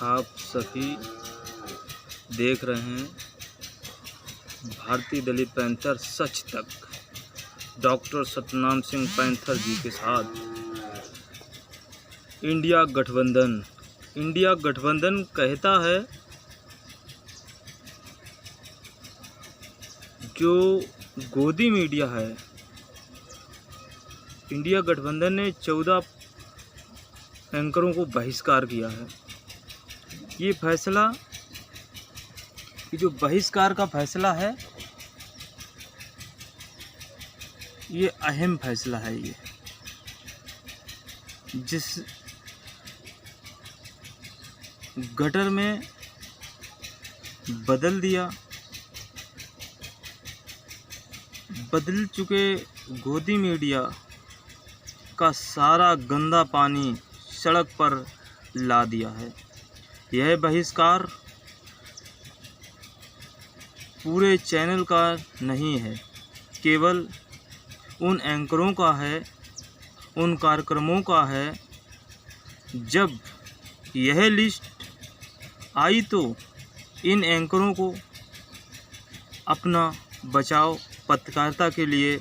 आप सभी देख रहे हैं भारतीय दलित पैंथर सच तक डॉक्टर सतनाम सिंह पैंथर जी के साथ इंडिया गठबंधन कहता है जो गोदी मीडिया है। इंडिया गठबंधन ने 14 एंकरों को बहिष्कार किया है। ये फैसला, ये जो बहिष्कार का फैसला है, ये अहम फैसला है। ये जिस गटर में बदल चुके गोदी मीडिया का सारा गंदा पानी सड़क पर ला दिया है। यह बहिष्कार पूरे चैनल का नहीं है, केवल उन एंकरों का है, उन कार्यक्रमों का है। जब यह लिस्ट आई तो इन एंकरों को अपना बचाव पत्रकारिता के लिए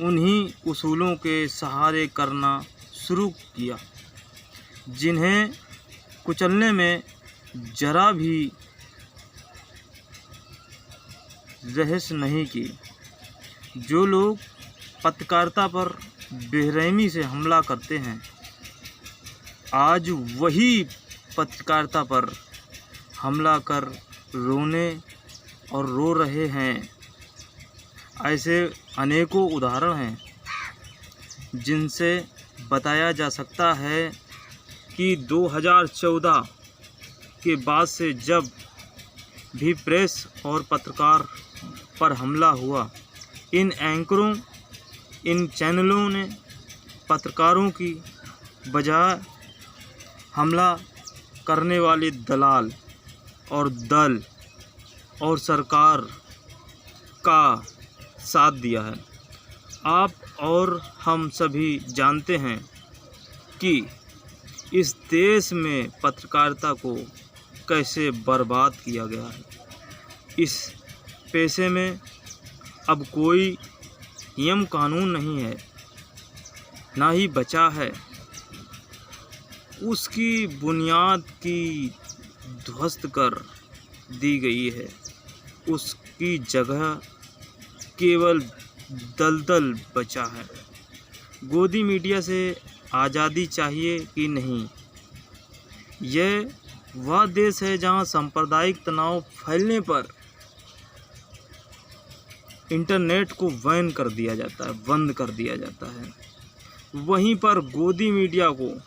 उन्हीं उसूलों के सहारे करना शुरू किया जिन्हें कुचलने में जरा भी रहस नहीं की। जो लोग पत्रकारिता पर बेरहमी से हमला करते हैं, आज वही पत्रकारिता पर हमला कर रोने और रो रहे हैं। ऐसे अनेकों उदाहरण हैं जिनसे बताया जा सकता है कि 2014 के बाद से जब भी प्रेस और पत्रकार पर हमला हुआ, इन एंकरों, इन चैनलों ने पत्रकारों की बजाय हमला करने वाले दलाल और दल और सरकार का साथ दिया है। आप और हम सभी जानते हैं कि इस देश में पत्रकारिता को कैसे बर्बाद किया गया है। इस पेशे में अब कोई नियम कानून नहीं है, ना ही बचा है। उसकी बुनियाद की ध्वस्त कर दी गई है। उसकी जगह केवल दलदल बचा है। गोदी मीडिया से आज़ादी चाहिए कि नहीं? यह वह देश है जहां सांप्रदायिक तनाव फैलने पर इंटरनेट को बैन कर दिया जाता है, बंद कर दिया जाता है। वहीं पर गोदी मीडिया को,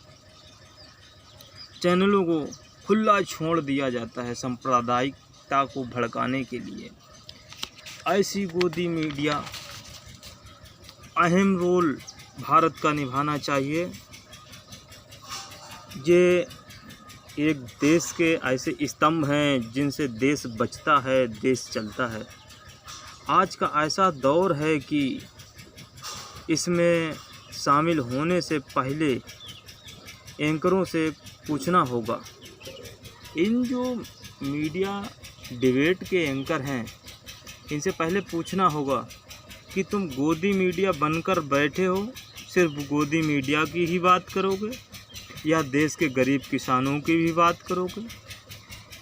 चैनलों को खुला छोड़ दिया जाता है सांप्रदायिकता को भड़काने के लिए। ऐसी गोदी मीडिया अहम रोल भारत का निभाना चाहिए। ये एक देश के ऐसे स्तंभ हैं जिनसे देश बचता है, देश चलता है। आज का ऐसा दौर है कि इसमें शामिल होने से पहले एंकरों से पूछना होगा। इन जो मीडिया डिबेट के एंकर हैं, इनसे पहले पूछना होगा कि तुम गोदी मीडिया बनकर बैठे हो, सिर्फ गोदी मीडिया की ही बात करोगे या देश के गरीब किसानों की भी बात करोगे,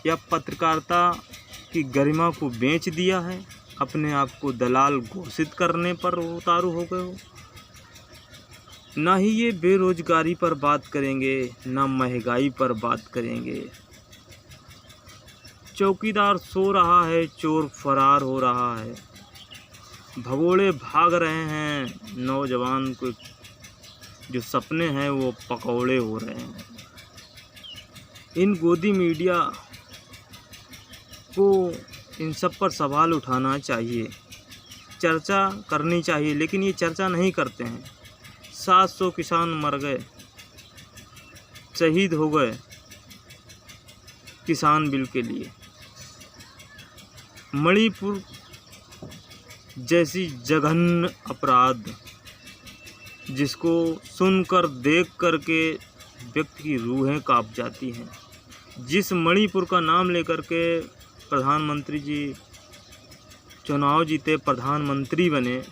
या पत्रकारिता की गरिमा को बेच दिया है, अपने आप को दलाल घोषित करने पर उतारू हो गए हो। ना ही ये बेरोजगारी पर बात करेंगे, ना महंगाई पर बात करेंगे। चौकीदार सो रहा है, चोर फरार हो रहा है, भगोड़े भाग रहे हैं, नौजवान को जो सपने हैं वो पकौड़े हो रहे हैं। इन गोदी मीडिया को इन सब पर सवाल उठाना चाहिए, चर्चा करनी चाहिए, लेकिन ये चर्चा नहीं करते हैं। 700 किसान मर गए, शहीद हो गए किसान बिल के लिए। मणिपुर जैसी जघन्य अपराध जिसको सुनकर देख कर के व्यक्ति की रूहें कांप जाती हैं, जिस मणिपुर का नाम लेकर के प्रधानमंत्री जी चुनाव जीते, प्रधानमंत्री बने,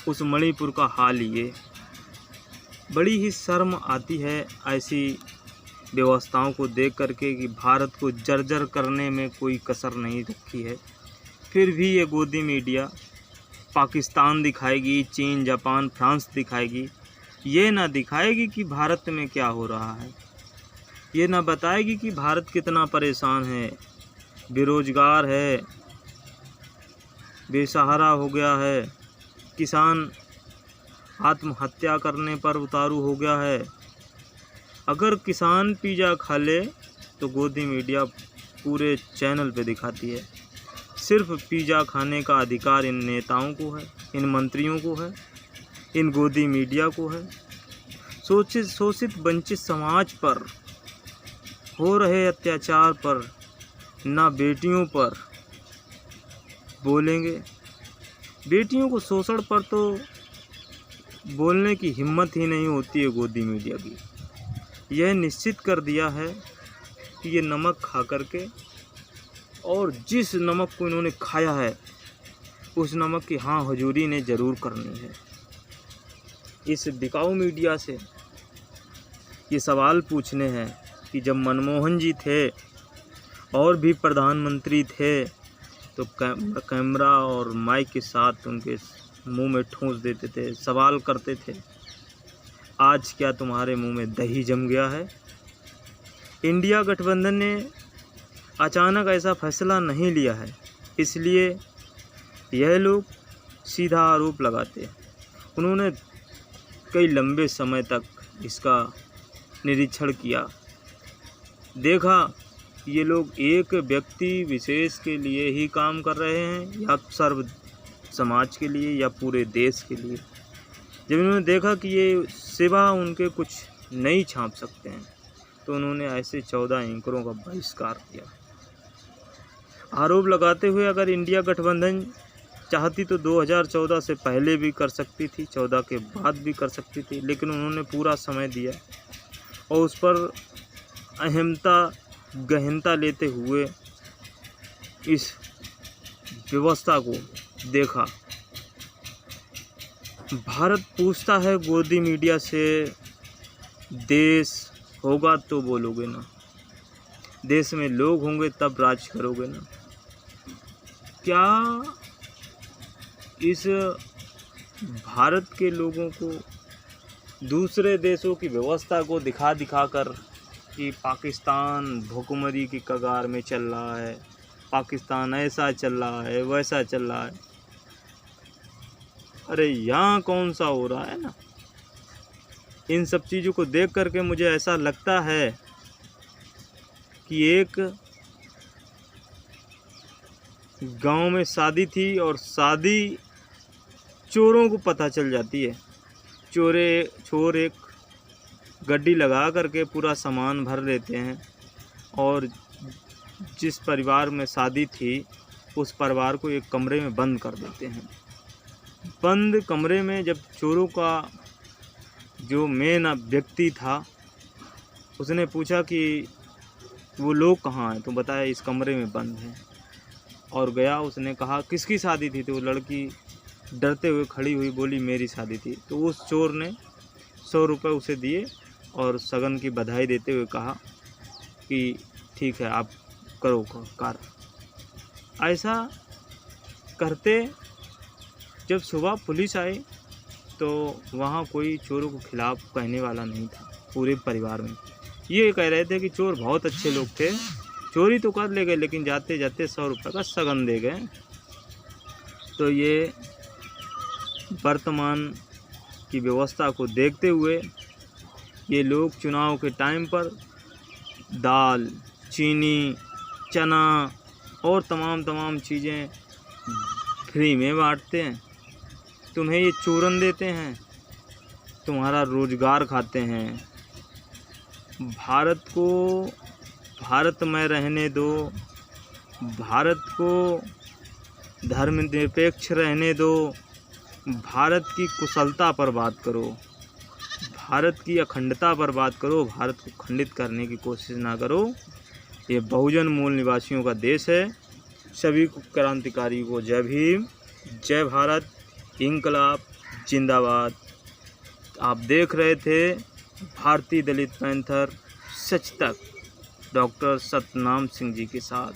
उस मणिपुर का हाल ये। बड़ी ही शर्म आती है ऐसी व्यवस्थाओं को देख करके कि भारत को जर्जर करने में कोई कसर नहीं रखी है। फिर भी ये गोदी मीडिया पाकिस्तान दिखाएगी, चीन, जापान, फ्रांस दिखाएगी, ये ना दिखाएगी कि भारत में क्या हो रहा है। ये ना बताएगी कि भारत कितना परेशान है, बेरोजगार है, बेसहारा हो गया है, किसान आत्महत्या करने पर उतारू हो गया है। अगर किसान पिज़्ज़ा खा ले तो गोदी मीडिया पूरे चैनल पे दिखाती है। सिर्फ पिज़्ज़ा खाने का अधिकार इन नेताओं को है, इन मंत्रियों को है, इन गोदी मीडिया को है। शोषित वंचित समाज पर हो रहे अत्याचार पर ना बेटियों पर बोलेंगे। बेटियों को शोषण पर तो बोलने की हिम्मत ही नहीं होती है गोदी मीडिया की। यह निश्चित कर दिया है कि ये नमक खा करके, और जिस नमक को इन्होंने खाया है उस नमक की हाँ हुजूरी ने ज़रूर करनी है। इस बिकाऊ मीडिया से ये सवाल पूछने हैं कि जब मनमोहन जी थे और भी प्रधानमंत्री थे तो कैमरा और माइक के साथ उनके मुंह में ठूंस देते थे, सवाल करते थे। आज क्या तुम्हारे मुंह में दही जम गया है? इंडिया गठबंधन ने अचानक ऐसा फैसला नहीं लिया है, इसलिए यह लोग सीधा आरोप लगाते हैं। उन्होंने कई लंबे समय तक इसका निरीक्षण किया, देखा ये लोग एक व्यक्ति विशेष के लिए ही काम कर रहे हैं या सर्व समाज के लिए या पूरे देश के लिए। जब इन्होंने देखा कि ये सेवा उनके कुछ नहीं छाप सकते हैं तो उन्होंने ऐसे 14 एंकरों का बहिष्कार किया। आरोप लगाते हुए अगर इंडिया गठबंधन चाहती तो 2014 से पहले भी कर सकती थी, 14 के बाद भी कर सकती थी, लेकिन उन्होंने पूरा समय दिया और उस पर गहनता लेते हुए इस व्यवस्था को देखा। भारत पूछता है गोदी मीडिया से, देश होगा तो बोलोगे ना, देश में लोग होंगे तब राज करोगे ना। क्या इस भारत के लोगों को दूसरे देशों की व्यवस्था को दिखा कर कि पाकिस्तान भुखमरी की कगार में चल रहा है, पाकिस्तान ऐसा चल रहा है, वैसा चल रहा है, अरे यहाँ कौन सा हो रहा है ना। इन सब चीज़ों को देख करके मुझे ऐसा लगता है कि एक गांव में शादी थी और शादी चोरों को पता चल जाती है। चोर एक गड्डी लगा करके पूरा सामान भर लेते हैं और जिस परिवार में शादी थी उस परिवार को एक कमरे में बंद कर देते हैं। बंद कमरे में जब चोरों का जो मेन व्यक्ति था उसने पूछा कि वो लोग कहाँ हैं, तो बताया इस कमरे में बंद हैं। और गया, उसने कहा किसकी शादी थी, तो वो लड़की डरते हुए खड़ी हुई बोली मेरी शादी थी। तो उस चोर ने 100 रुपये उसे दिए और सगन की बधाई देते हुए कहा कि ठीक है आप करो कार। ऐसा करते जब सुबह पुलिस आई तो वहाँ कोई चोरों के खिलाफ़ कहने वाला नहीं था पूरे परिवार में। ये कह रहे थे कि चोर बहुत अच्छे लोग थे, चोरी तो कर ले गए लेकिन जाते जाते 100 रुपये का सगन दे गए। तो ये वर्तमान की व्यवस्था को देखते हुए ये लोग चुनाव के टाइम पर दाल, चीनी, चना और तमाम चीज़ें फ्री में बांटते हैं। तुम्हें ये चूरन देते हैं, तुम्हारा रोज़गार खाते हैं। भारत को भारत में रहने दो, भारत को धर्मनिरपेक्ष रहने दो, भारत की कुशलता पर बात करो, भारत की अखंडता पर बात करो, भारत को खंडित करने की कोशिश ना करो। ये बहुजन मूल निवासियों का देश है। सभी क्रांतिकारी को जय भीम, जय भारत, इंकलाब जिंदाबाद। आप देख रहे थे भारतीय दलित पैंथर सच तक डॉक्टर सतनाम सिंह जी के साथ।